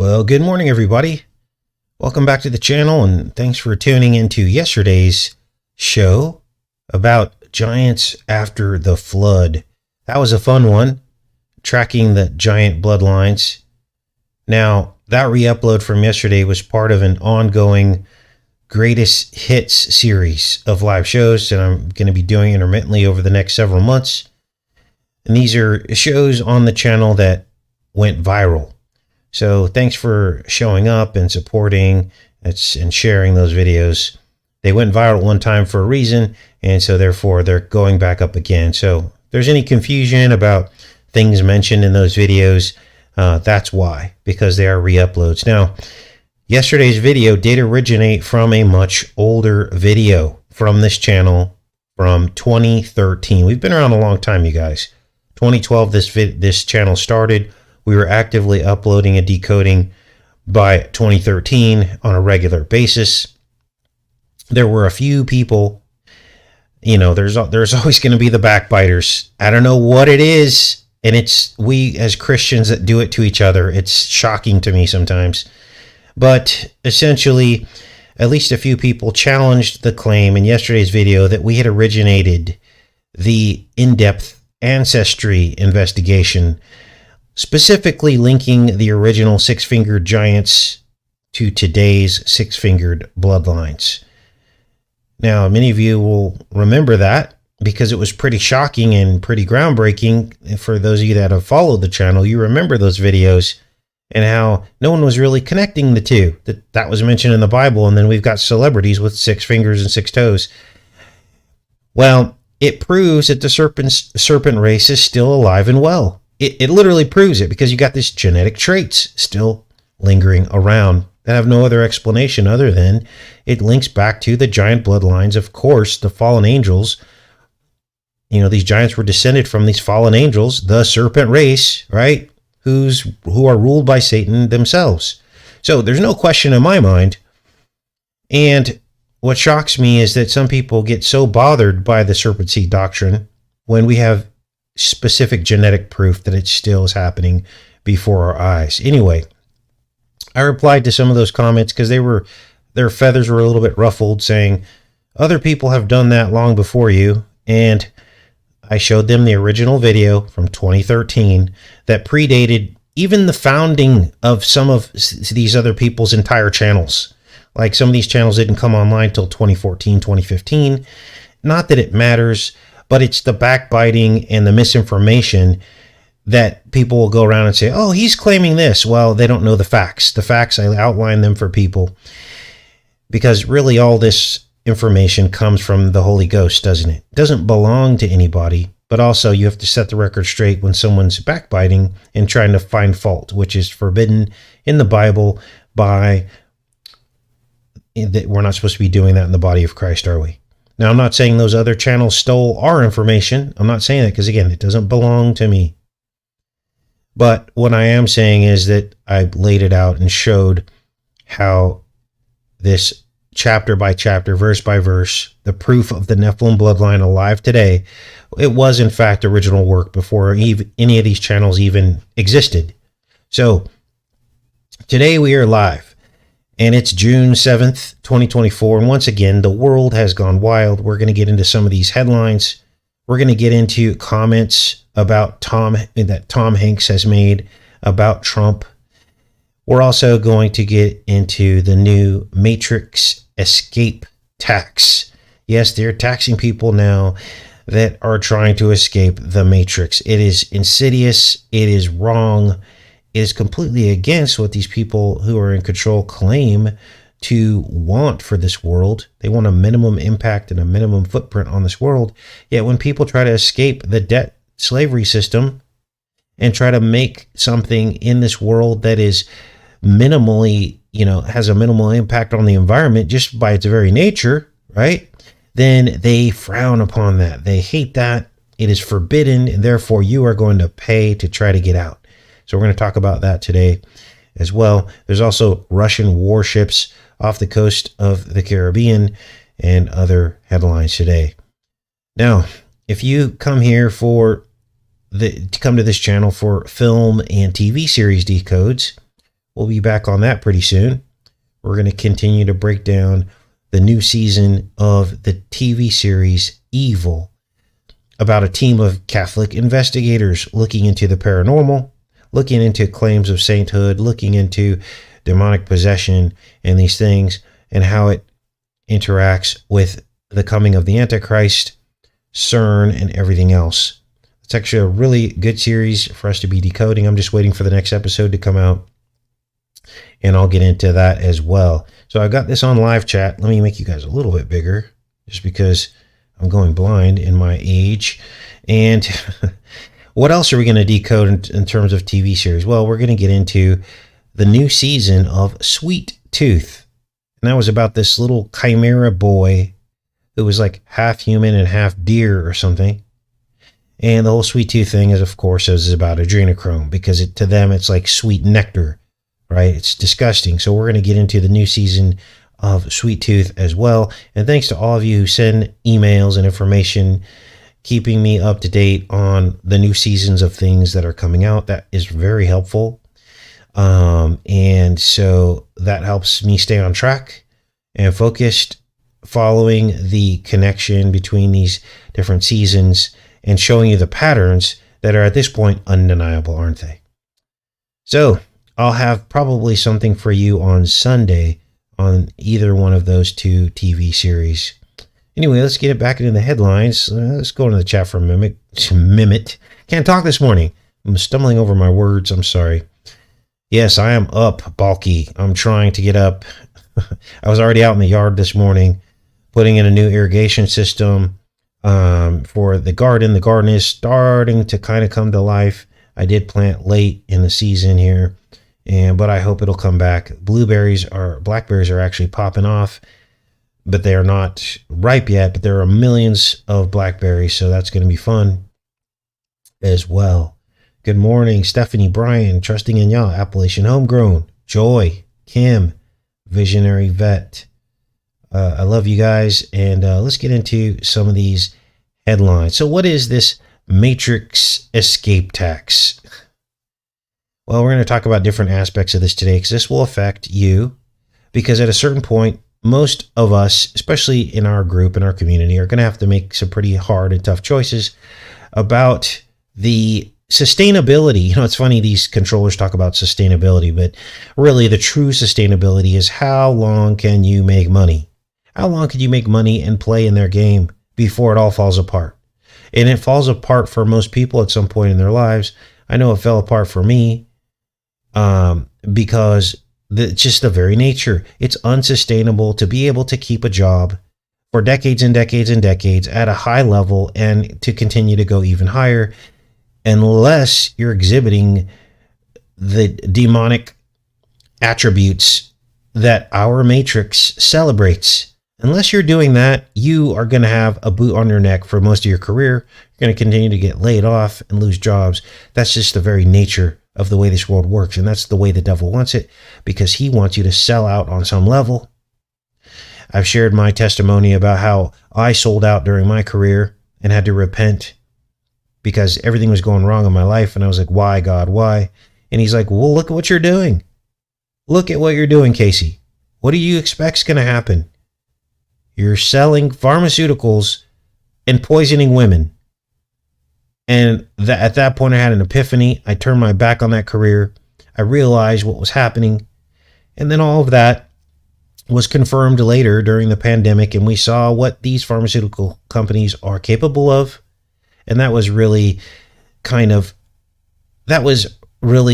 Well, good morning, everybody. Welcome back to the channel, and thanks for tuning into yesterday's show about giants after the flood. That was a fun one, tracking the giant bloodlines. Now, that re-upload from yesterday was part of an ongoing greatest hits series of live shows that I'm going to be doing intermittently over the next several months. And these are shows on the channel that went viral. So thanks for showing up and supporting and sharing those videos. They went viral one time for a reason, and so therefore they're going back up again. So if there's any confusion about things mentioned in those videos, that's why, because they are re-uploads. Now, yesterday's video did originate from a much older video from this channel from 2013. We've been around a long time, you guys. 2012, this channel started. We were actively uploading and decoding by 2013 on a regular basis. There were a few people, you know, there's always going to be the backbiters. I don't know what it is, and it's we as Christians that do it to each other. It's shocking to me sometimes. But essentially, at least a few people challenged the claim in yesterday's video that we had originated the in-depth ancestry investigation, specifically linking the original six-fingered giants to today's six-fingered bloodlines. Now, many of you will remember that because it was pretty shocking and pretty groundbreaking. For those of you that have followed the channel, you remember those videos and how no one was really connecting the two. That was mentioned in the Bible, and then we've got celebrities with 6 fingers and 6 toes. Well, it proves that the serpent race is still alive and well. It literally proves it, because you got these genetic traits still lingering around that have no other explanation other than it links back to the giant bloodlines. Of course, the fallen angels, you know, these giants were descended from these fallen angels, the serpent race, right? Who are ruled by Satan themselves. So there's no question in my mind. And what shocks me is that some people get so bothered by the serpent seed doctrine when we have specific genetic proof that it still is happening before our eyes. Anyway, I replied to some of those comments because their feathers were a little bit ruffled, saying other people have done that long before you. And I showed them the original video from 2013 that predated even the founding of some of these other people's entire channels. Like, some of these channels didn't come online till 2014, 2015. Not that it matters, but it's the backbiting and the misinformation that people will go around and say, oh, he's claiming this. Well, they don't know the facts. The facts, I outline them for people, because really all this information comes from the Holy Ghost, doesn't it? It doesn't belong to anybody, but also you have to set the record straight when someone's backbiting and trying to find fault, which is forbidden in the Bible we're not supposed to be doing that in the body of Christ, are we? Now, I'm not saying those other channels stole our information. I'm not saying that because, again, it doesn't belong to me. But what I am saying is that I laid it out and showed how this chapter by chapter, verse by verse, the proof of the Nephilim bloodline alive today, it was in fact original work before any of these channels even existed. So today we are live. And it's June 7th, 2024. And once again, the world has gone wild. We're going to get into some of these headlines. We're going to get into comments about that Tom Hanks has made about Trump. We're also going to get into the new Matrix escape tax. Yes, they're taxing people now that are trying to escape the Matrix. It is insidious. It is wrong. It is completely against what these people who are in control claim to want for this world. They want a minimum impact and a minimum footprint on this world. Yet when people try to escape the debt slavery system and try to make something in this world that is minimally, has a minimal impact on the environment just by its very nature, right? Then they frown upon that. They hate that. It is forbidden, and therefore you are going to pay to try to get out. So we're going to talk about that today as well. There's also Russian warships off the coast of the Caribbean and other headlines today. Now, if you come here to come to this channel for film and TV series decodes, We'll be back on that pretty soon. We're going to continue to break down the new season of the TV series Evil, about a team of Catholic investigators looking into the paranormal, looking into claims of sainthood, looking into demonic possession and these things, and how it interacts with the coming of the Antichrist, CERN, and everything else. It's actually a really good series for us to be decoding. I'm just waiting for the next episode to come out, and I'll get into that as well. So I got this on live chat. Let me make you guys a little bit bigger, just because I'm going blind in my age. And what else are we going to decode in terms of TV series? Well, we're going to get into the new season of Sweet Tooth. And that was about this little chimera boy who was like half human and half deer or something. And the whole Sweet Tooth thing is, of course, is about adrenochrome, because to them it's like sweet nectar, right? It's disgusting. So we're going to get into the new season of Sweet Tooth as well. And thanks to all of you who send emails and information, keeping me up to date on the new seasons of things that are coming out. That is very helpful. And so that helps me stay on track and focused, following the connection between these different seasons and showing you the patterns that are at this point undeniable, aren't they? So I'll have probably something for you on Sunday on either one of those two TV series. Anyway, let's get it back into the headlines. Let's go into the chat for a minute. Can't talk this morning. I'm stumbling over my words. I'm sorry. Yes, I am up, bulky. I'm trying to get up. I was already out in the yard this morning, putting in a new irrigation system for the garden. The garden is starting to kind of come to life. I did plant late in the season here, but I hope it'll come back. Blackberries are actually popping off, but they are not ripe yet. But there are millions of blackberries, so that's going to be fun as well. Good morning, Stephanie, Brian, Trusting in Yah, Appalachian Homegrown, Joy, Kim, Visionary Vet. I love you guys, and let's get into some of these headlines. So what is this matrix escape tax? Well, we're going to talk about different aspects of this today, because this will affect you, because at a certain point, most of us, especially in our group, in our community, are going to have to make some pretty hard and tough choices about the sustainability. You know, it's funny, these controllers talk about sustainability, but really the true sustainability is how long can you make money? How long can you make money and play in their game before it all falls apart? And it falls apart for most people at some point in their lives. I know it fell apart for me because just the very nature. It's unsustainable to be able to keep a job for decades and decades and decades at a high level and to continue to go even higher, unless you're exhibiting the demonic attributes that our matrix celebrates. Unless you're doing that, you are going to have a boot on your neck for most of your career. You're going to continue to get laid off and lose jobs. That's just the very nature of the way this world works. And that's the way the devil wants it, because he wants you to sell out on some level. I've shared my testimony about how I sold out during my career and had to repent because everything was going wrong in my life. And I was like, why, God, why? And he's like, well, look at what you're doing. Look at what you're doing, Casey. What do you expect is going to happen? You're selling pharmaceuticals and poisoning women. And at that point, I had an epiphany. I turned my back on that career. I realized what was happening. And then all of that was confirmed later during the pandemic. And we saw what these pharmaceutical companies are capable of. And that was really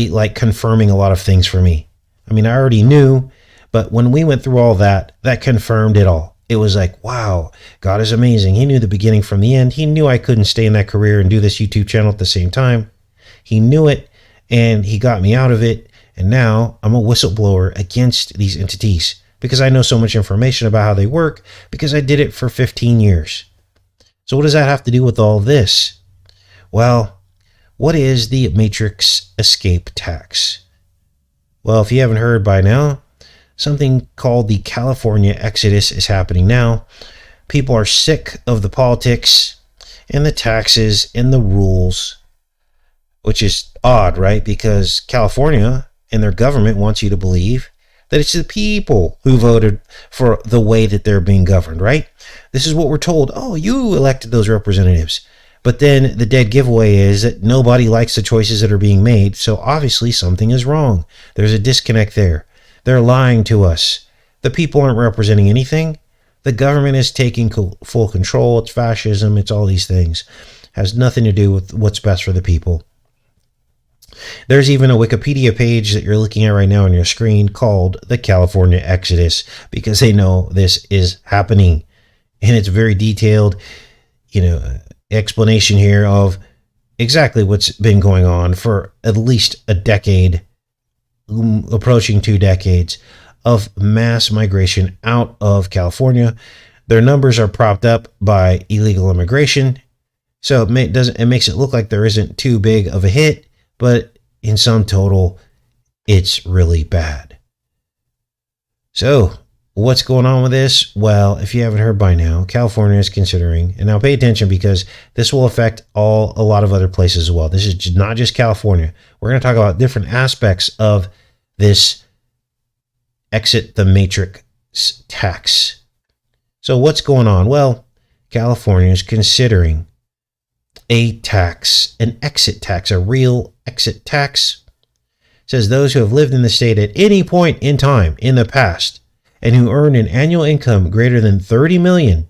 like confirming a lot of things for me. I mean, I already knew, but when we went through all that, that confirmed it all. It was like, wow, God is amazing. He knew the beginning from the end. He knew I couldn't stay in that career and do this YouTube channel at the same time. He knew it, and he got me out of it. And now I'm a whistleblower against these entities because I know so much information about how they work, because I did it for 15 years. So what does that have to do with all this? Well, what is the matrix escape tax? Well, if you haven't heard by now, something called the California Exodus is happening now. People are sick of the politics and the taxes and the rules, which is odd, right? Because California and their government wants you to believe that it's the people who voted for the way that they're being governed, right? This is what we're told. Oh, you elected those representatives. But then the dead giveaway is that nobody likes the choices that are being made. So obviously something is wrong. There's a disconnect there. They're lying to us. The people aren't representing anything. The government is taking full control. It's fascism. It's all these things. Has nothing to do with what's best for the people. There's even a Wikipedia page that you're looking at right now on your screen called the California Exodus, because they know this is happening. And it's very detailed, explanation here of exactly what's been going on for at least a decade, approaching 2 decades of mass migration out of California. Their numbers are propped up by illegal immigration. So it makes it look like there isn't too big of a hit, but in sum total, it's really bad. So what's going on with this? Well, if you haven't heard by now, California is considering, and now pay attention because this will affect a lot of other places as well. This is not just California. We're going to talk about different aspects of this exit the matrix tax. So what's going on? Well, California is considering a tax, an exit tax, a real exit tax. It says those who have lived in the state at any point in time in the past and who earn an annual income greater than $30 million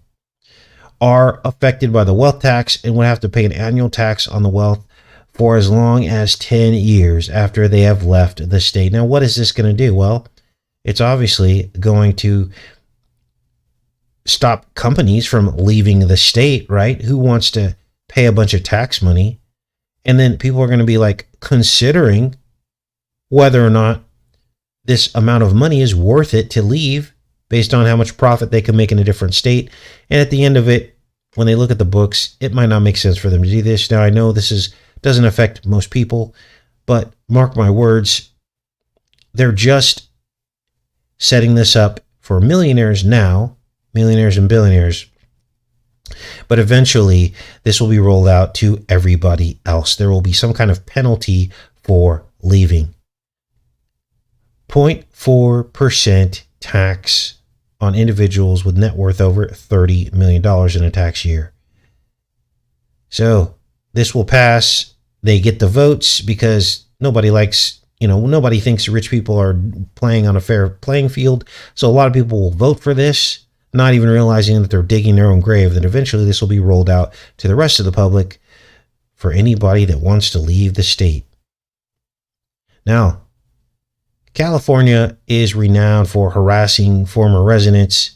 are affected by the wealth tax and would have to pay an annual tax on the wealth for as long as 10 years after they have left the state. Now, what is this going to do? Well, it's obviously going to stop companies from leaving the state, right? Who wants to pay a bunch of tax money? And then people are going to be like considering whether or not this amount of money is worth it to leave based on how much profit they can make in a different state. And at the end of it, when they look at the books, it might not make sense for them to do this. Now, I know this doesn't affect most people, but mark my words, they're just setting this up for millionaires now, millionaires and billionaires. But eventually, this will be rolled out to everybody else. There will be some kind of penalty for leaving. 0.4% tax on individuals with net worth over $30 million in a tax year. So this will pass. They get the votes because nobody thinks rich people are playing on a fair playing field. So a lot of people will vote for this, not even realizing that they're digging their own grave. That eventually this will be rolled out to the rest of the public for anybody that wants to leave the state. Now, California is renowned for harassing former residents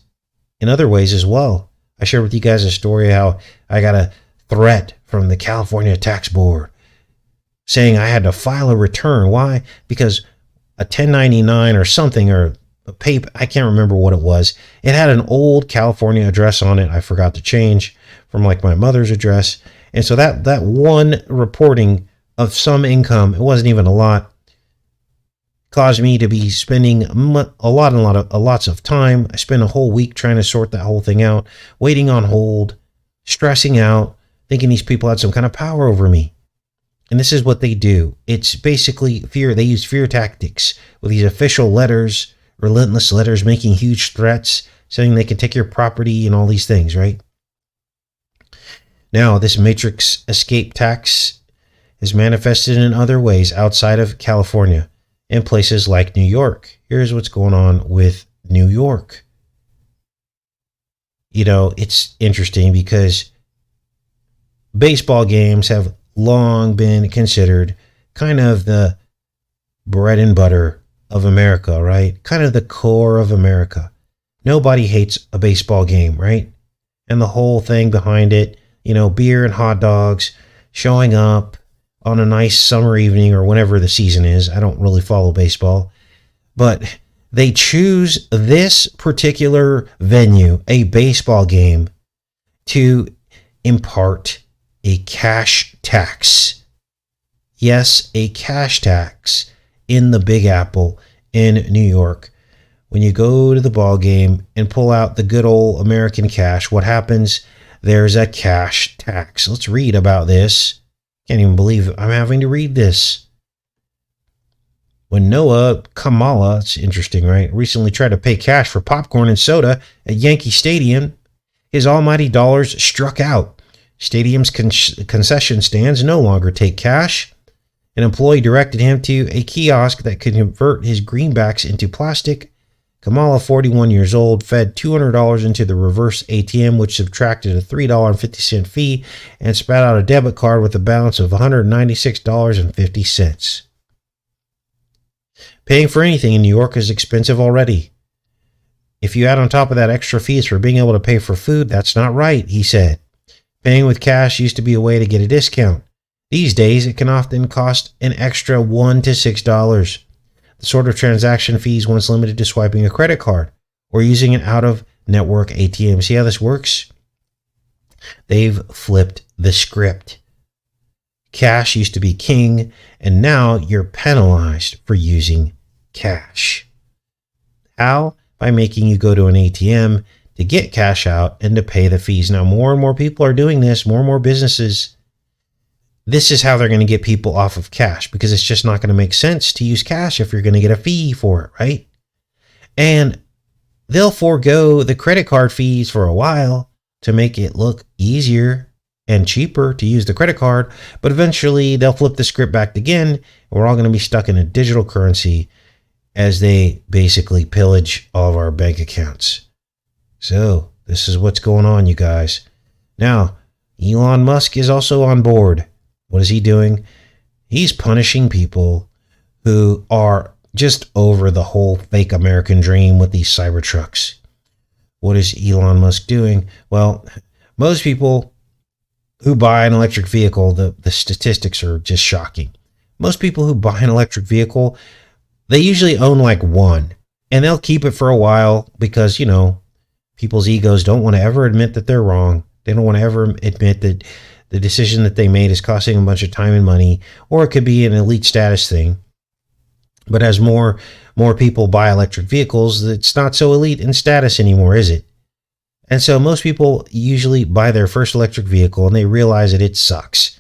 in other ways as well. I shared with you guys a story how I got a threat from the California Tax Board saying I had to file a return. Why? Because a 1099 or something, or a paper, I can't remember what it was. It had an old California address on it. I forgot to change from like my mother's address. And so that one reporting of some income, it wasn't even a lot, caused me to be spending lots of time. I spent a whole week trying to sort that whole thing out, waiting on hold, stressing out, thinking these people had some kind of power over me. And this is what they do. It's basically fear. They use fear tactics with these official letters, relentless letters, making huge threats, saying they can take your property and all these things, right? Now, this matrix escape tax is manifested in other ways outside of California, in places like New York. Here's what's going on with New York. It's interesting because baseball games have long been considered kind of the bread and butter of America, right? Kind of the core of America. Nobody hates a baseball game, right? And the whole thing behind it, beer and hot dogs, showing up on a nice summer evening or whenever the season is. I don't really follow baseball, but they choose this particular venue, a baseball game, to impart a cash tax. Yes, a cash tax in the Big Apple in New York. When you go to the ball game and pull out the good old American cash, what happens? There's a cash tax. Let's read about this. Can't even believe I'm having to read this. When Noah Kamala, it's interesting, right, recently tried to pay cash for popcorn and soda at Yankee Stadium, his almighty dollars struck out. Stadium's concession stands no longer take cash. An employee directed him to a kiosk that could convert his greenbacks into plastic. Kamala, 41 years old, fed $200 into the reverse ATM, which subtracted a $3.50 fee and spat out a debit card with a balance of $196.50. Paying for anything in New York is expensive already. If you add on top of that extra fees for being able to pay for food, that's not right, he said. Paying with cash used to be a way to get a discount. These days, it can often cost an extra $1 to $6. The sort of transaction fees once limited to swiping a credit card or using an out-of-network ATM. See how this works? They've flipped the script. Cash used to be king, and now you're penalized for using cash. How? By making you go to an ATM to get cash out and to pay the fees. Now, more and more people are doing this, more and more businesses. This is how they're going to get people off of cash, because it's just not going to make sense to use cash if you're going to get a fee for it, right? And they'll forego the credit card fees for a while to make it look easier and cheaper to use the credit card, but eventually they'll flip the script back again, and we're all going to be stuck in a digital currency as they basically pillage all of our bank accounts. So this is what's going on, you guys. Now, Elon Musk is also on board. What is he doing? He's punishing people who are just over the whole fake American dream with these Cybertrucks. What is Elon Musk doing? Well, most people who buy an electric vehicle, the statistics are just shocking. Most people who buy an electric vehicle, they usually own like one, and they'll keep it for a while because, you know, people's egos don't want to ever admit that they're wrong. They don't want to ever admit that the decision that they made is costing a bunch of time and money, or it could be an elite status thing. But as more people buy electric vehicles, it's not so elite in status anymore, is it? And so most people usually buy their first electric vehicle and they realize that it sucks.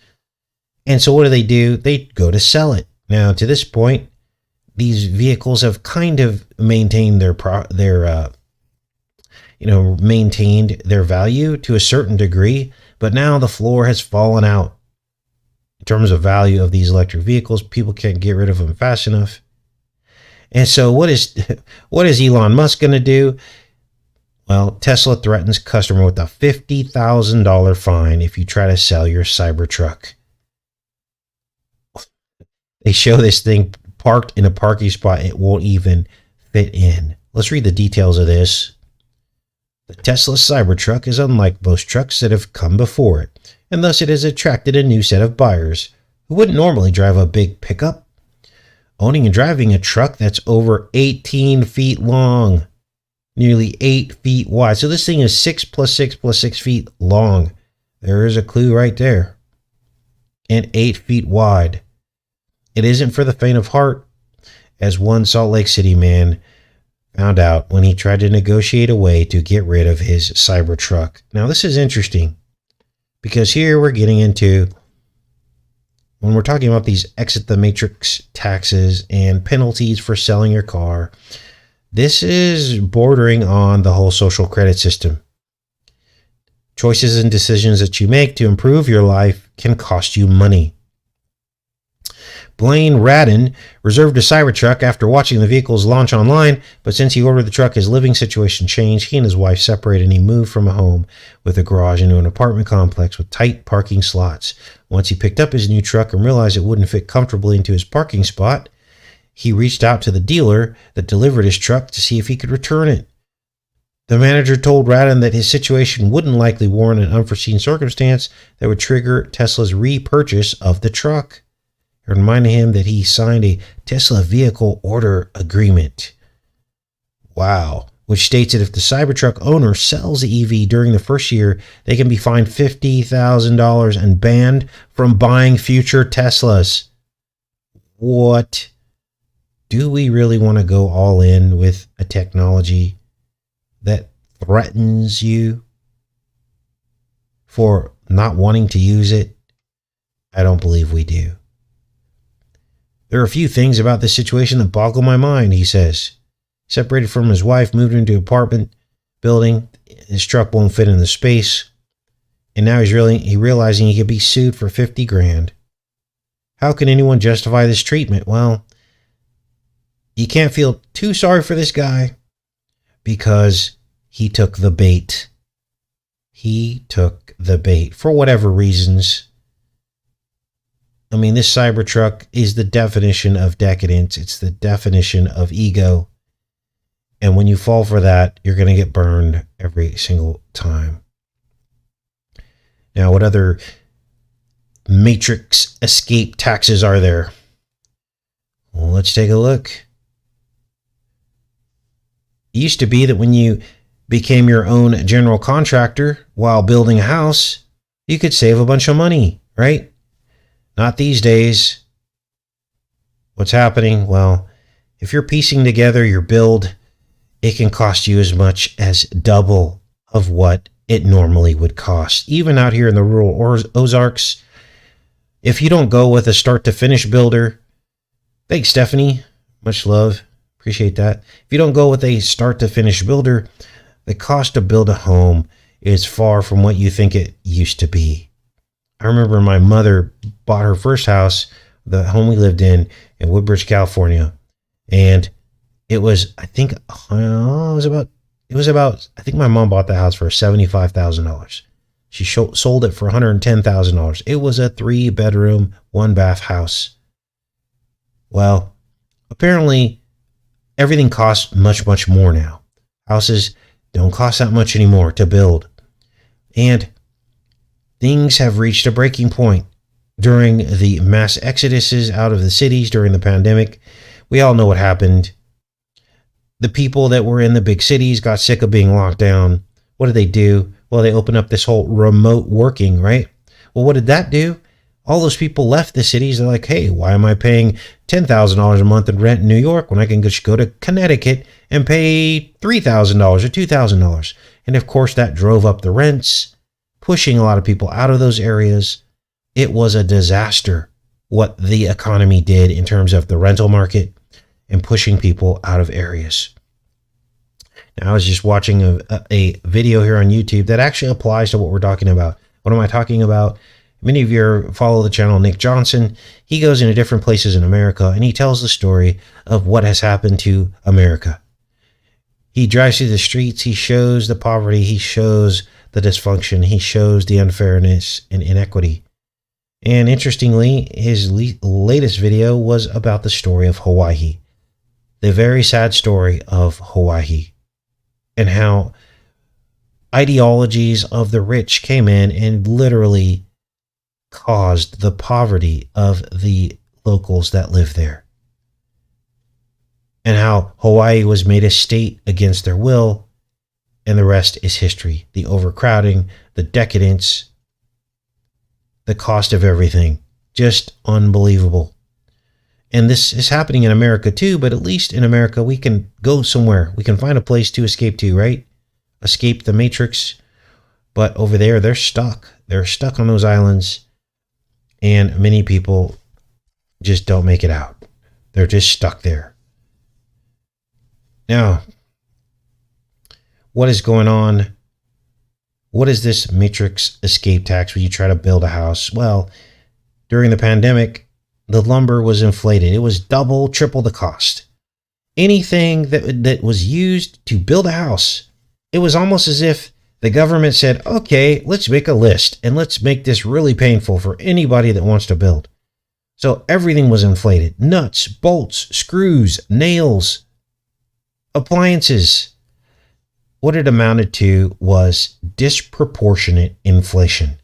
And so what do? They go to sell it. Now, to this point, these vehicles have kind of maintained maintained their value to a certain degree, but now the floor has fallen out in terms of value of these electric vehicles. People can't get rid of them fast enough. And so what is Elon Musk going to do? Well, Tesla threatens customer with a $50,000 fine if you try to sell your Cybertruck. They show this thing parked in a parking spot it won't even fit in. Let's read the details of this. The Tesla Cybertruck is unlike most trucks that have come before it, and thus it has attracted a new set of buyers who wouldn't normally drive a big pickup. Owning and driving a truck that's over 18 feet long, nearly 8 feet wide. So this thing is 6 plus 6 plus 6 feet long. There is a clue right there. And 8 feet wide. It isn't for the faint of heart, as one Salt Lake City man found out when he tried to negotiate a way to get rid of his Cybertruck. Now, this is interesting because here we're getting into, when we're talking about these exit the matrix taxes and penalties for selling your car, this is bordering on the whole social credit system. Choices and decisions that you make to improve your life can cost you money. Blaine Radden reserved a Cybertruck after watching the vehicle's launch online, but since he ordered the truck, his living situation changed. He and his wife separated and he moved from a home with a garage into an apartment complex with tight parking slots. Once he picked up his new truck and realized it wouldn't fit comfortably into his parking spot, he reached out to the dealer that delivered his truck to see if he could return it. The manager told Radden that his situation wouldn't likely warrant an unforeseen circumstance that would trigger Tesla's repurchase of the truck. It reminded him that he signed a Tesla vehicle order agreement. Wow. Which states that if the Cybertruck owner sells the EV during the first year, they can be fined $50,000 and banned from buying future Teslas. What? Do we really want to go all in with a technology that threatens you for not wanting to use it? I don't believe we do. There are a few things about this situation that boggle my mind, he says. Separated from his wife, moved into an apartment building. His truck won't fit in the space. And now he's realizing he could be sued for $50,000. How can anyone justify this treatment? Well, you can't feel too sorry for this guy because he took the bait. He took the bait for whatever reasons. I mean, this Cybertruck is the definition of decadence. It's the definition of ego. And when you fall for that, you're going to get burned every single time. Now, what other matrix escape taxes are there? Well, let's take a look. It used to be that when you became your own general contractor while building a house, you could save a bunch of money, right? Not these days. What's happening? Well, if you're piecing together your build, it can cost you as much as double of what it normally would cost. Even out here in the rural Ozarks, if you don't go with a start to finish builder, thanks, Stephanie. Much love. Appreciate that. If you don't go with a start to finish builder, the cost to build a home is far from what you think it used to be. I remember my mother bought her first house, the home we lived in Woodbridge, California. And it was, I think, I think my mom bought the house for $75,000. She sold it for $110,000. It was a 3-bedroom, 1-bath house. Well, apparently everything costs much, much more now. Houses don't cost that much anymore to build. And things have reached a breaking point during the mass exoduses out of the cities during the pandemic. We all know what happened. The people that were in the big cities got sick of being locked down. What did they do? Well, they opened up this whole remote working, right? Well, what did that do? All those people left the cities. They're like, hey, why am I paying $10,000 a month in rent in New York when I can just go to Connecticut and pay $3,000 or $2,000? And of course, that drove up the rents, pushing a lot of people out of those areas. It was a disaster what the economy did in terms of the rental market and pushing people out of areas. Now, I was just watching a video here on YouTube that actually applies to what we're talking about. What am I talking about? Many of you follow the channel Nick Johnson. He goes into different places in America and he tells the story of what has happened to America. He drives through the streets. He shows the poverty. He shows the dysfunction. He shows the unfairness and inequity. And interestingly, his latest video was about the story of Hawaii. The very sad story of Hawaii. And how ideologies of the rich came in and literally caused the poverty of the locals that live there. And how Hawaii was made a state against their will, and the rest is history. The overcrowding, the decadence, the cost of everything. Just unbelievable. And this is happening in America too, but at least in America, we can go somewhere. We can find a place to escape to, right? Escape the matrix. But over there, they're stuck. They're stuck on those islands. And many people just don't make it out. They're just stuck there. Now, what is going on? What is this matrix escape tax when you try to build a house? Well, during the pandemic, the lumber was inflated. It was double, triple the cost. Anything that was used to build a house, it was almost as if the government said, okay, let's make a list and let's make this really painful for anybody that wants to build. So everything was inflated. Nuts, bolts, screws, nails, appliances. What it amounted to was disproportionate inflation.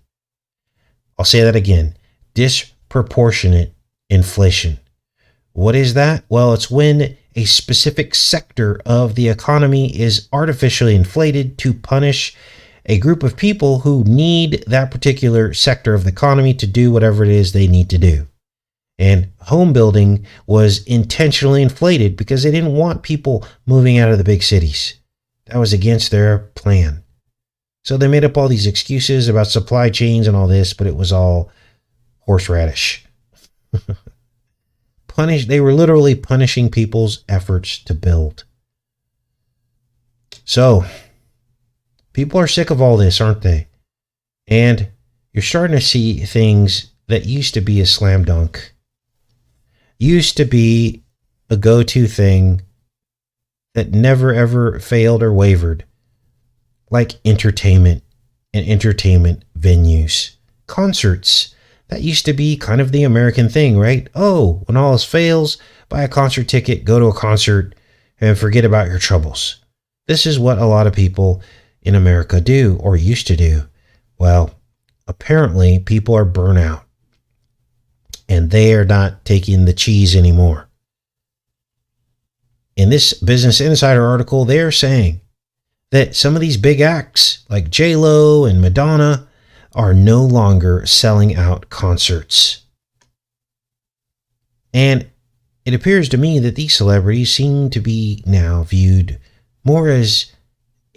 I'll say that again. Disproportionate inflation. What is that? Well, it's when a specific sector of the economy is artificially inflated to punish a group of people who need that particular sector of the economy to do whatever it is they need to do. And home building was intentionally inflated because they didn't want people moving out of the big cities. That was against their plan. So they made up all these excuses about supply chains and all this, but it was all horseradish. They were literally punishing people's efforts to build. So, people are sick of all this, aren't they? And you're starting to see things that used to be a slam dunk, used to be a go-to thing that never ever failed or wavered, like entertainment and entertainment venues. Concerts. That used to be kind of the American thing, right? Oh, when all else fails, buy a concert ticket, go to a concert, and forget about your troubles. This is what a lot of people in America do, or used to do. Well, apparently people are burnt out, and they are not taking the cheese anymore. In this Business Insider article, they are saying that some of these big acts like J-Lo and Madonna are no longer selling out concerts. And it appears to me that these celebrities seem to be now viewed more as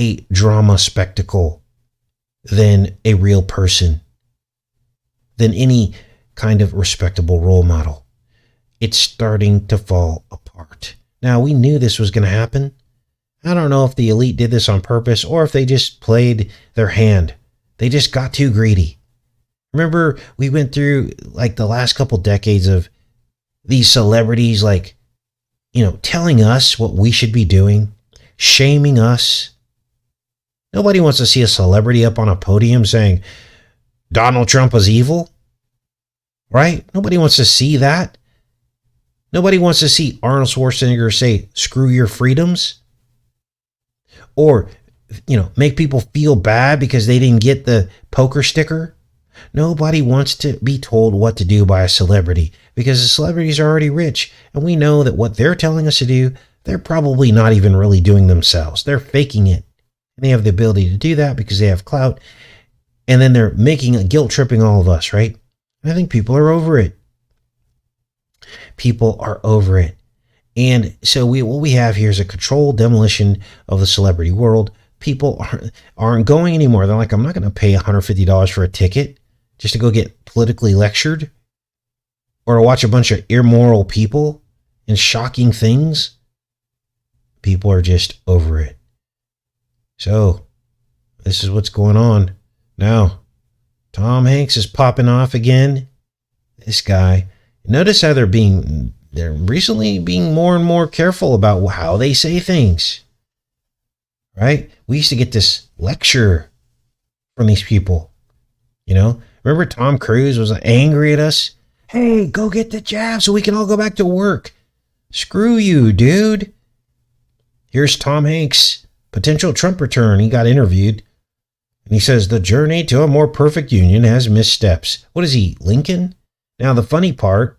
a drama spectacle than a real person, than any kind of respectable role model. It's starting to fall apart. Now, we knew this was going to happen. I don't know if the elite did this on purpose or if they just played their hand. They just got too greedy. Remember, we went through like the last couple decades of these celebrities, like, telling us what we should be doing, shaming us. Nobody wants to see a celebrity up on a podium saying Donald Trump is evil, right? Nobody wants to see that. Nobody wants to see Arnold Schwarzenegger say, screw your freedoms. Or, make people feel bad because they didn't get the poker sticker. Nobody wants to be told what to do by a celebrity because the celebrities are already rich. And we know that what they're telling us to do, they're probably not even really doing themselves. They're faking it. And they have the ability to do that because they have clout. And then they're guilt tripping all of us, right? And I think people are over it. People are over it. And so what we have here is a controlled demolition of the celebrity world. People aren't going anymore. They're like, I'm not going to pay $150 for a ticket just to go get politically lectured or to watch a bunch of immoral people and shocking things. People are just over it. So this is what's going on. Now, Tom Hanks is popping off again. This guy. Notice how they're recently being more and more careful about how they say things, right? We used to get this lecture from these people, remember Tom Cruise was angry at us. Hey, go get the jab so we can all go back to work. Screw you, dude. Here's Tom Hanks, potential Trump return. He got interviewed and he says the journey to a more perfect union has missteps. What is he, Lincoln? Now, the funny part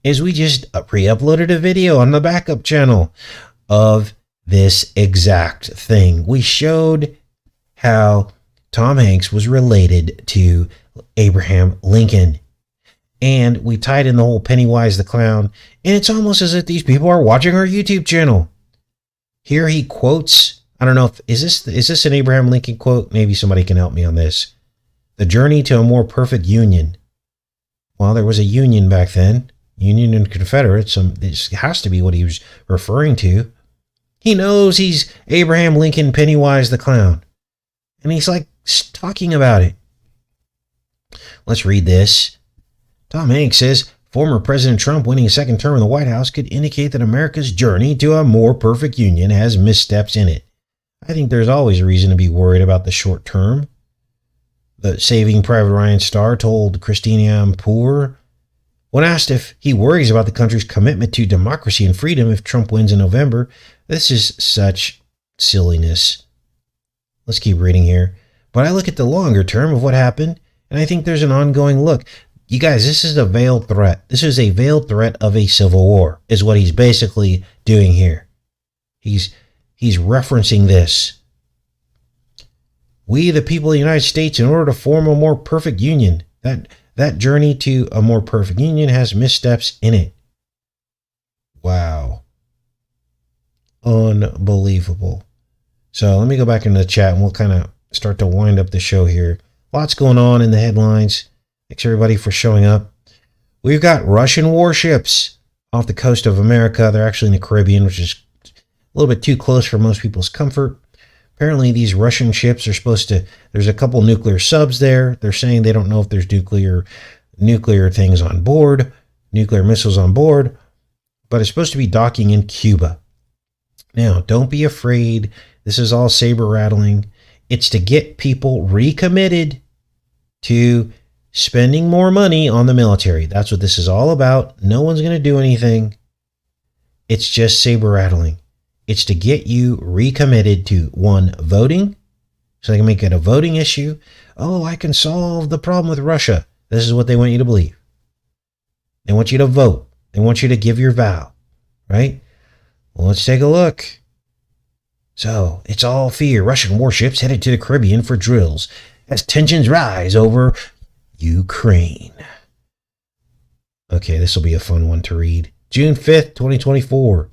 is we just re-uploaded a video on the backup channel of this exact thing. We showed how Tom Hanks was related to Abraham Lincoln. And we tied in the whole Pennywise the Clown. And it's almost as if these people are watching our YouTube channel. Here he quotes, I don't know if, is this an Abraham Lincoln quote? Maybe somebody can help me on this. The journey to a more perfect union. Well, there was a union back then. Union and Confederate. This has to be what he was referring to. He knows he's Abraham Lincoln, Pennywise the Clown. And he's like talking about it. Let's read this. Tom Hanks says, former President Trump winning a second term in the White House could indicate that America's journey to a more perfect union has missteps in it. I think there's always a reason to be worried about the short term. The Saving Private Ryan star told Christine Ampur, when asked if he worries about the country's commitment to democracy and freedom if Trump wins in November, this is such silliness. Let's keep reading here. But I look at the longer term of what happened, and I think there's an ongoing look. You guys, this is a veiled threat. This is a veiled threat of a civil war, is what he's basically doing here. He's referencing this. We, the people of the United States, in order to form a more perfect union, that journey to a more perfect union has missteps in it. Wow. Unbelievable. So let me go back into the chat and we'll kind of start to wind up the show here. Lots going on in the headlines. Thanks everybody for showing up. We've got Russian warships off the coast of America. They're actually in the Caribbean, which is a little bit too close for most people's comfort. Apparently, these Russian ships are supposed to, there's a couple nuclear subs there. They're saying they don't know if there's nuclear things on board, nuclear missiles on board, but it's supposed to be docking in Cuba. Now, don't be afraid. This is all saber-rattling. It's to get people recommitted to spending more money on the military. That's what this is all about. No one's going to do anything. It's just saber-rattling. It's to get you recommitted to, one, voting, so they can make it a voting issue. Oh, I can solve the problem with Russia. This is what they want you to believe. They want you to vote. They want you to give your vow, right? Well, let's take a look. So, it's all fear. Russian warships headed to the Caribbean for drills as tensions rise over Ukraine. Okay, this will be a fun one to read. June 5th, 2024.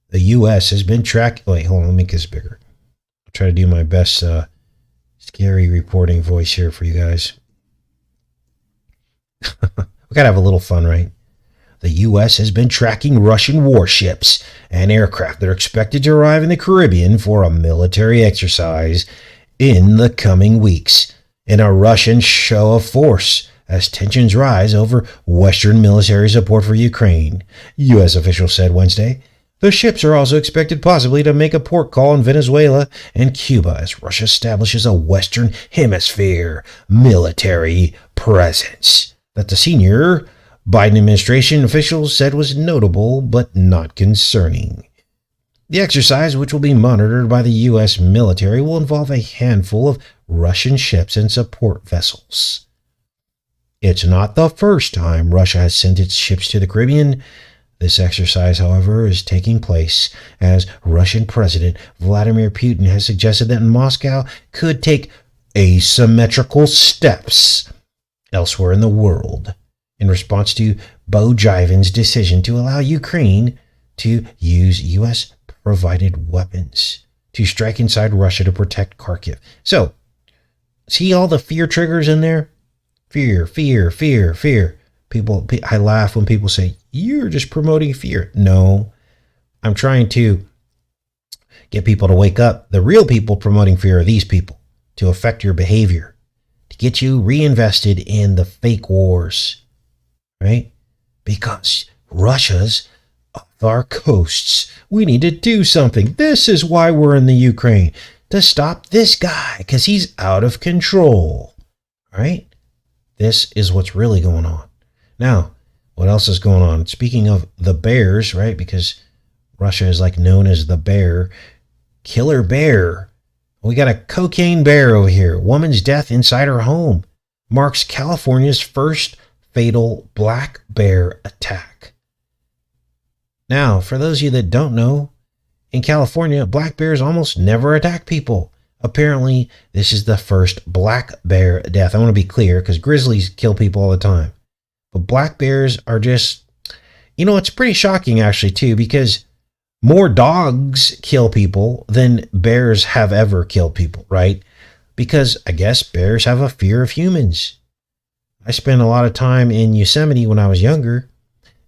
The U.S. has been tracking... Wait, hold on, let me make this bigger. I'll try to do my best scary reporting voice here for you guys. We gotta have a little fun, right? The U.S. has been tracking Russian warships and aircraft that are expected to arrive in the Caribbean for a military exercise in the coming weeks in a Russian show of force as tensions rise over Western military support for Ukraine, U.S. officials said Wednesday. The ships are also expected possibly to make a port call in Venezuela and Cuba as Russia establishes a Western Hemisphere military presence that the senior Biden administration officials said was notable but not concerning. The exercise, which will be monitored by the U.S. military, will involve a handful of Russian ships and support vessels. It's not the first time Russia has sent its ships to the Caribbean. This exercise, however, is taking place as Russian President Vladimir Putin has suggested that Moscow could take asymmetrical steps elsewhere in the world in response to Bojavin's decision to allow Ukraine to use U.S.-provided weapons to strike inside Russia to protect Kharkiv. So, see all the fear triggers in there? Fear, fear, fear, fear. I laugh when people say, you're just promoting fear. No, I'm trying to get people to wake up. The real people promoting fear are these people to affect your behavior, to get you reinvested in the fake wars, right? Because Russia's off our coasts. We need to do something. This is why we're in the Ukraine, to stop this guy because he's out of control, right? This is what's really going on. Now, what else is going on? Speaking of the bears, right? Because Russia is like known as the bear. Killer bear. We got a cocaine bear over here. Woman's death inside her home marks California's first fatal black bear attack. Now, for those of you that don't know, in California, black bears almost never attack people. Apparently, this is the first black bear death. I want to be clear because grizzlies kill people all the time. But black bears are just, it's pretty shocking actually too, because more dogs kill people than bears have ever killed people, right? Because I guess bears have a fear of humans. I spent a lot of time in Yosemite when I was younger,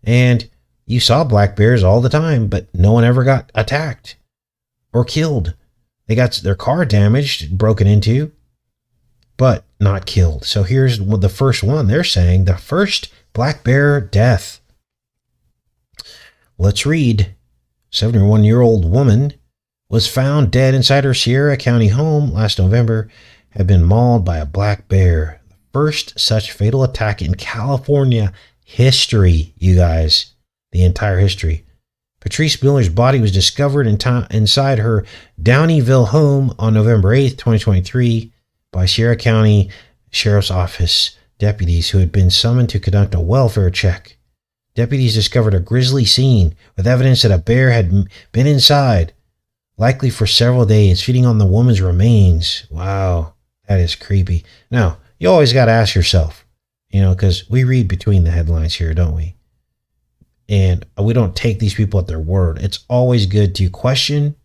and you saw black bears all the time, but no one ever got attacked or killed. They got their car damaged, broken into, but not killed. So here's the first one. They're saying the first black bear death. Let's read. 71-year-old woman was found dead inside her Sierra County home last November, had been mauled by a black bear. The first such fatal attack in California history, you guys. The entire history. Patrice Miller's body was discovered inside her Downeyville home on November 8th, 2023 by Sierra County Sheriff's Office deputies who had been summoned to conduct a welfare check. Deputies discovered a grisly scene with evidence that a bear had been inside, likely for several days, feeding on the woman's remains. Wow, that is creepy. Now, you always got to ask yourself, because we read between the headlines here, don't we? And we don't take these people at their word. It's always good to question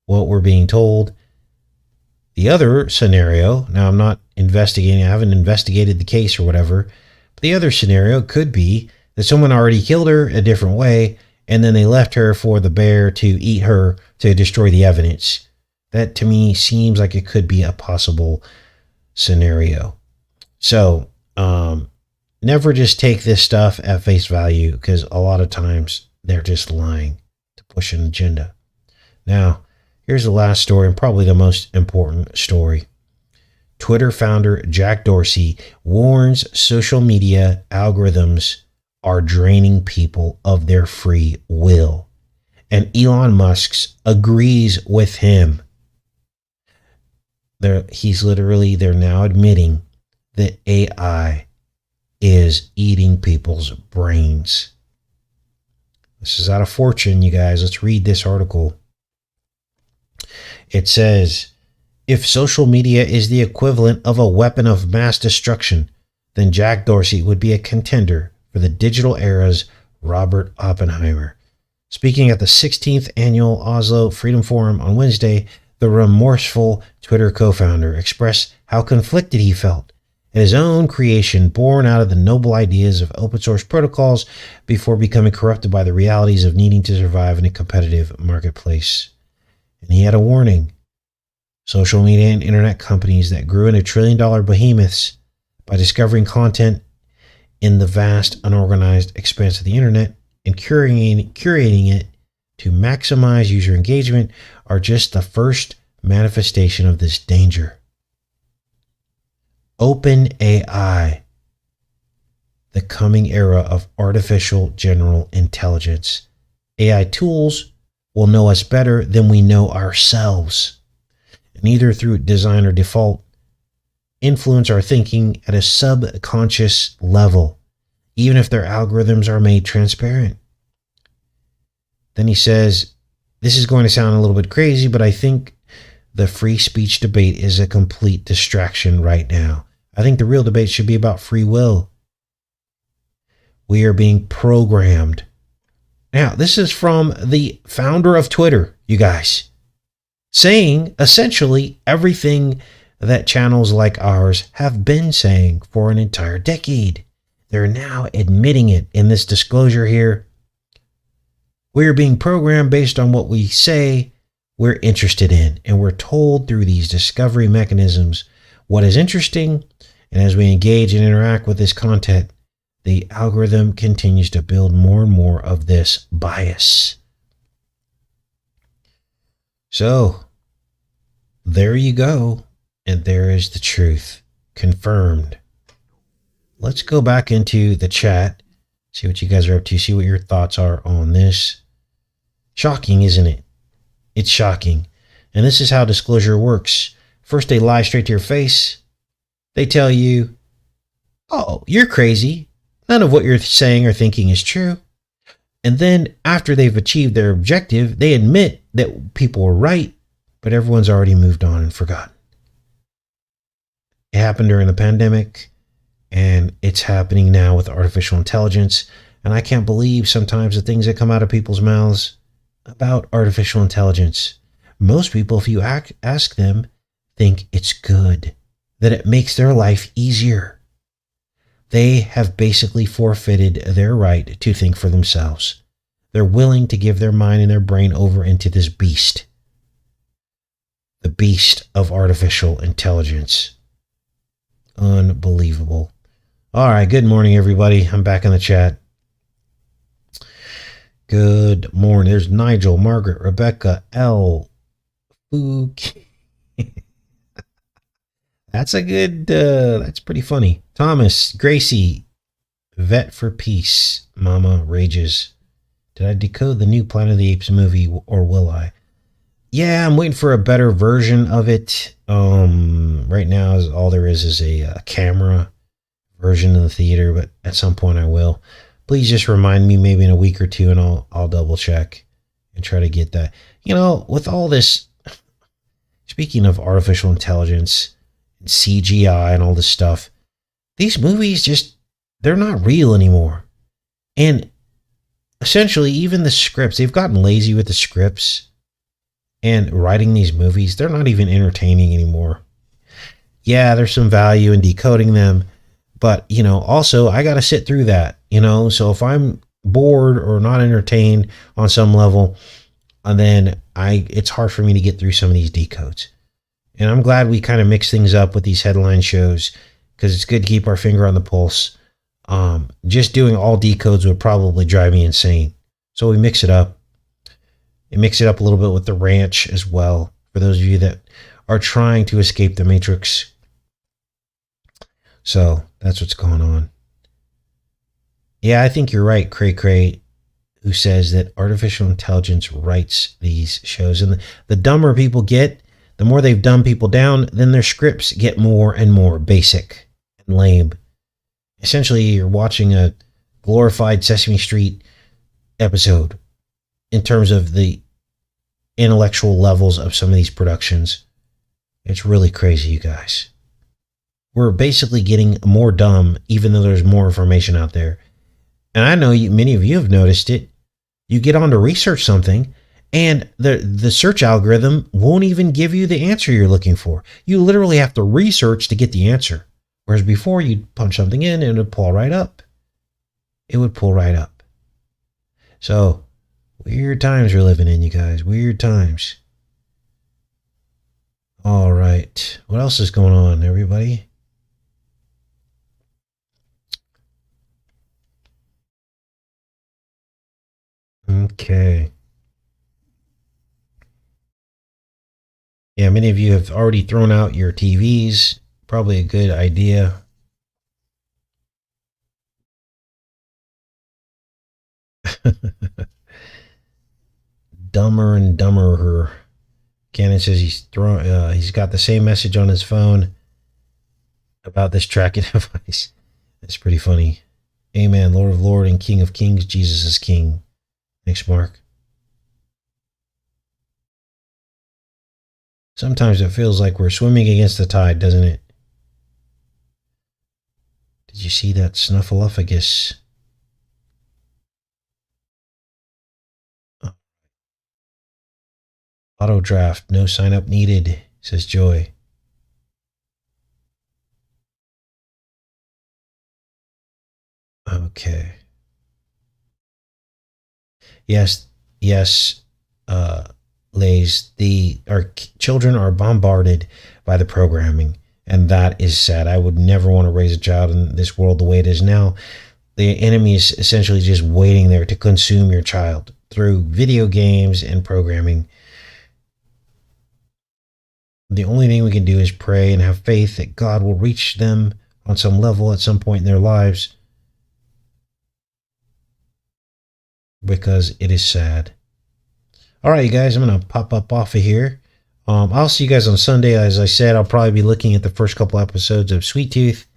what we're being told. The other scenario, now I'm not investigating, I haven't investigated the case or whatever, but the other scenario could be that someone already killed her a different way, and then they left her for the bear to eat her to destroy the evidence. That to me seems like it could be a possible scenario. So, never just take this stuff at face value, because a lot of times they're just lying to push an agenda. Now, here's the last story, and probably the most important story. Twitter founder Jack Dorsey warns social media algorithms are draining people of their free will. And Elon Musk agrees with him. They're now admitting that AI is eating people's brains. This is out of Fortune, you guys. Let's read this article. It says, if social media is the equivalent of a weapon of mass destruction, then Jack Dorsey would be a contender for the digital era's Robert Oppenheimer. Speaking at the 16th annual Oslo Freedom Forum on Wednesday, the remorseful Twitter co-founder expressed how conflicted he felt at his own creation, born out of the noble ideas of open source protocols before becoming corrupted by the realities of needing to survive in a competitive marketplace. And he had a warning. Social media and internet companies that grew into trillion-dollar behemoths by discovering content in the vast, unorganized expanse of the internet and curating it to maximize user engagement are just the first manifestation of this danger. OpenAI, the coming era of artificial general intelligence. AI tools will know us better than we know ourselves, and either through design or default, influence our thinking at a subconscious level, even if their algorithms are made transparent. Then he says, this is going to sound a little bit crazy, but I think the free speech debate is a complete distraction right now. I think the real debate should be about free will. We are being programmed. Now, this is from the founder of Twitter, you guys, saying essentially everything that channels like ours have been saying for an entire decade. They're now admitting it in this disclosure here. We're being programmed based on what we say we're interested in, and we're told through these discovery mechanisms what is interesting, and as we engage and interact with this content, the algorithm continues to build more and more of this bias. So, there you go, and there is the truth, confirmed. Let's go back into the chat, see what you guys are up to, see what your thoughts are on this. Shocking, isn't it? It's shocking. And this is how disclosure works. First, they lie straight to your face. They tell you, oh, you're crazy. None of what you're saying or thinking is true. And then after they've achieved their objective, they admit that people were right, but everyone's already moved on and forgotten. It happened during the pandemic, and it's happening now with artificial intelligence. And I can't believe sometimes the things that come out of people's mouths about artificial intelligence. Most people, if you ask them, think it's good, that it makes their life easier. They have basically forfeited their right to think for themselves. They're willing to give their mind and their brain over into this beast. The beast of artificial intelligence. Unbelievable. All right, good morning, everybody. I'm back in the chat. Good morning. There's Nigel, Margaret, Rebecca, L. Fook. That's a good, that's pretty funny. Thomas, Gracie, Vet for Peace, Mama Rages. Did I decode the new Planet of the Apes movie, or will I? Yeah, I'm waiting for a better version of it. Right now, all there is a camera version in the theater, but at some point I will. Please just remind me maybe in a week or two, and I'll double check and try to get that. You know, with all this, speaking of artificial intelligence and CGI and all this stuff, these movies they're not real anymore. And essentially, even the scripts, they've gotten lazy with the scripts and writing these movies. They're not even entertaining anymore. Yeah, there's some value in decoding them, But, also I got to sit through that, so if I'm bored or not entertained on some level, then it's hard for me to get through some of these decodes. And I'm glad we kind of mix things up with these headline shows, because it's good to keep our finger on the pulse. Just doing all decodes would probably drive me insane. So we mix it up. And mix it up a little bit with the ranch as well, for those of you that are trying to escape the matrix. So that's what's going on. Yeah, I think you're right, Cray Cray, who says that artificial intelligence writes these shows. And the dumber people get, the more they've dumbed people down, then their scripts get more and more basic and lame. Essentially, you're watching a glorified Sesame Street episode in terms of the intellectual levels of some of these productions. It's really crazy, you guys. We're basically getting more dumb, even though there's more information out there. And I know many of you have noticed it. You get on to research something, and the search algorithm won't even give you the answer you're looking for. You literally have to research to get the answer. Whereas before, you'd punch something in and it would pull right up. It would pull right up. So, weird times we're living in, you guys. Weird times. All right. What else is going on, everybody? Okay. Yeah, many of you have already thrown out your TVs. Probably a good idea. Dumber and dumber. Cannon says he's got the same message on his phone about this tracking device. That's pretty funny. Amen. Lord of Lords and King of Kings. Jesus is King. Thanks, Mark. Sometimes it feels like we're swimming against the tide, doesn't it? Did you see that snuffleupagus? Auto draft, no sign up needed, says Joy. Okay. Yes, Lays. Our children are bombarded by the programming, and that is sad. I would never want to raise a child in this world the way it is now. The enemy is essentially just waiting there to consume your child through video games and programming. The only thing we can do is pray and have faith that God will reach them on some level at some point in their lives, because it is sad. All right, you guys, I'm going to pop up off of here. I'll see you guys on Sunday. As I said, I'll probably be looking at the first couple episodes of Sweet Tooth,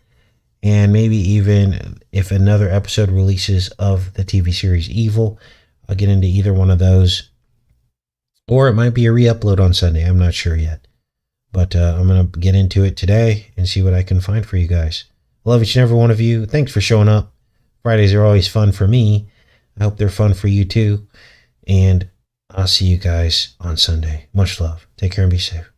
and maybe even if another episode releases of the TV series Evil, I'll get into either one of those. Or it might be a re-upload on Sunday. I'm not sure yet. But I'm going to get into it today and see what I can find for you guys. Love each and every one of you. Thanks for showing up. Fridays are always fun for me. I hope they're fun for you too. And I'll see you guys on Sunday. Much love. Take care and be safe.